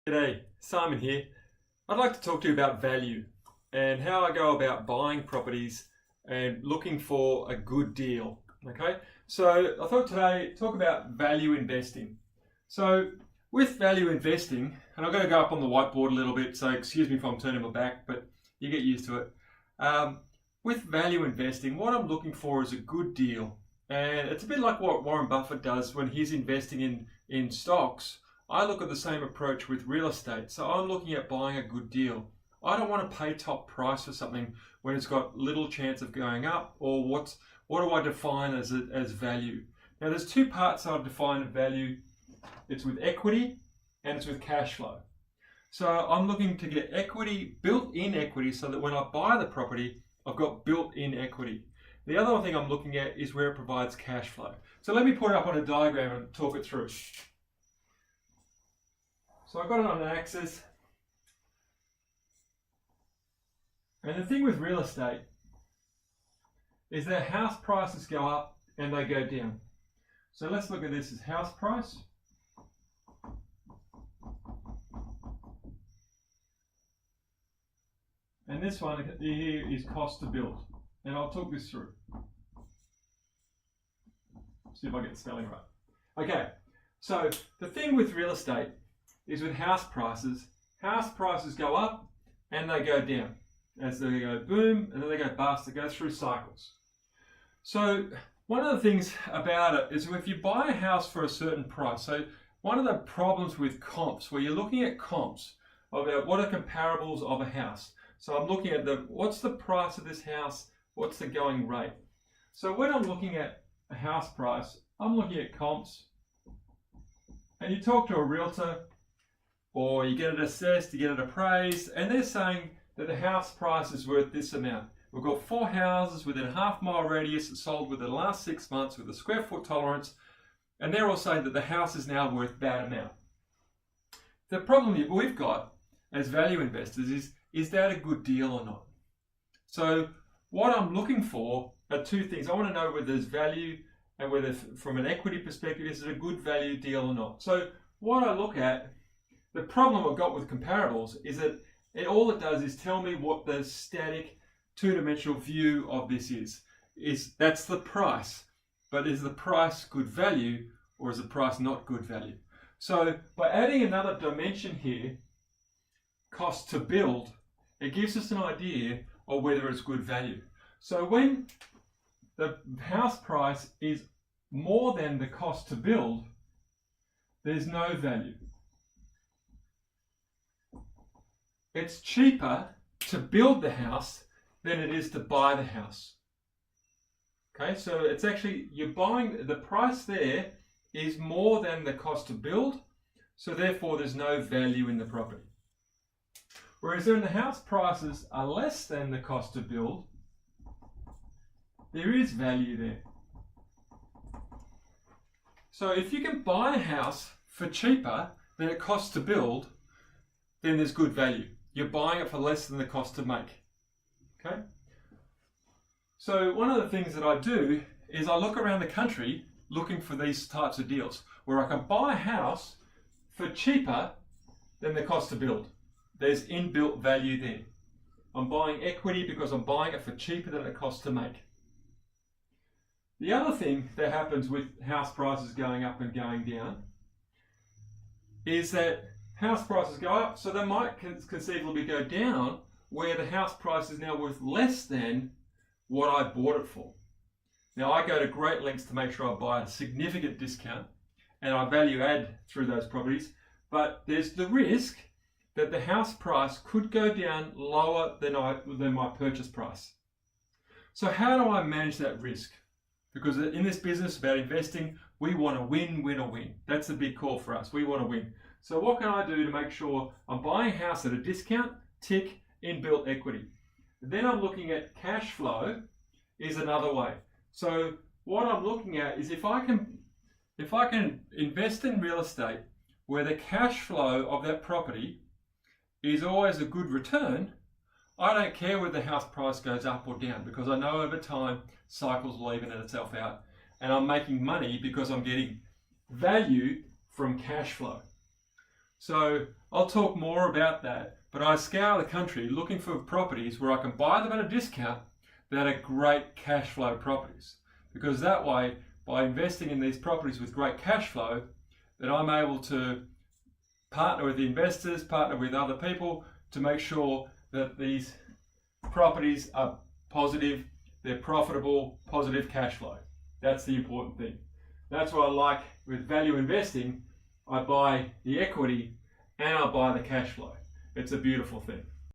G'day, Simon here. I'd like to talk to you about value and how I go about buying properties and looking for a good deal. Okay, so I thought today talk about value investing. So with value investing, and I'm going to go up on the whiteboard a little bit, so excuse me if I'm turning my back, but you get used to it. With value investing, what I'm looking for is a good deal, and it's a bit like what Warren Buffett does when he's investing in stocks. I look at the same approach with real estate. So I'm looking at buying a good deal. I don't want to pay top price for something when it's got little chance of going up, or what do I define as value? Now there's two parts I've defined value. It's with equity and it's with cash flow. So I'm looking to get equity, built-in equity, so that when I buy the property, I've got built-in equity. The other thing I'm looking at is where it provides cash flow. So let me put it up on a diagram and talk it through. So I've got it on an axis, and the thing with real estate is that house prices go up and they go down. So let's look at this as house price. And this one here is cost to build. And I'll talk this through. See if I get the spelling right. Okay, so the thing with real estate is with house prices go up and they go down. As they go boom and then they go bust, it goes through cycles. So one of the things about it is if you buy a house for a certain price, so one of the problems with comps, where you're looking at comps about what are comparables of a house. So I'm looking at what's the price of this house, what's the going rate. So when I'm looking at a house price, I'm looking at comps, and you talk to a realtor, or you get it assessed, you get it appraised, and they're saying that the house price is worth this amount. We've got 4 houses within a half-mile radius that sold within the last 6 months with a square foot tolerance, and they're all saying that the house is now worth that amount. The problem we've got as value investors is that a good deal or not? So what I'm looking for are two things. I want to know whether there's value and whether from an equity perspective, is it a good value deal or not? So what I look at, the problem I've got with comparables is that all it does is tell me what the static two-dimensional view of this is. That's the price, but is the price good value or is the price not good value? So by adding another dimension here, cost to build, it gives us an idea of whether it's good value. So when the house price is more than the cost to build, there's no value. It's cheaper to build the house than it is to buy the house. Okay, so it's actually, you're buying, the price there is more than the cost to build, so therefore there's no value in the property. Whereas when the house prices are less than the cost to build, there is value there. So if you can buy a house for cheaper than it costs to build, then there's good value. You're buying it for less than the cost to make. Okay? So one of the things that I do is I look around the country looking for these types of deals where I can buy a house for cheaper than the cost to build. There's inbuilt value there. I'm buying equity because I'm buying it for cheaper than it costs to make. The other thing that happens with house prices going up and going down is that house prices go up, so they might conceivably go down where the house price is now worth less than what I bought it for. Now I go to great lengths to make sure I buy at a significant discount and I value add through those properties, but there's the risk that the house price could go down lower than my purchase price. So how do I manage that risk? Because in this business about investing, we want to win, win or win. That's the big call for us. We want to win. So what can I do to make sure I'm buying a house at a discount, tick, inbuilt equity? Then I'm looking at cash flow is another way. So what I'm looking at is if I can invest in real estate where the cash flow of that property is always a good return, I don't care whether the house price goes up or down, because I know over time cycles will even itself out, and I'm making money because I'm getting value from cash flow. So I'll talk more about that, but I scour the country looking for properties where I can buy them at a discount that are great cash flow properties. Because that way, by investing in these properties with great cash flow, that I'm able to partner with the investors, partner with other people to make sure that these properties are positive, they're profitable, positive cash flow. That's the important thing. That's what I like with value investing. I buy the equity and I buy the cash flow. It's a beautiful thing.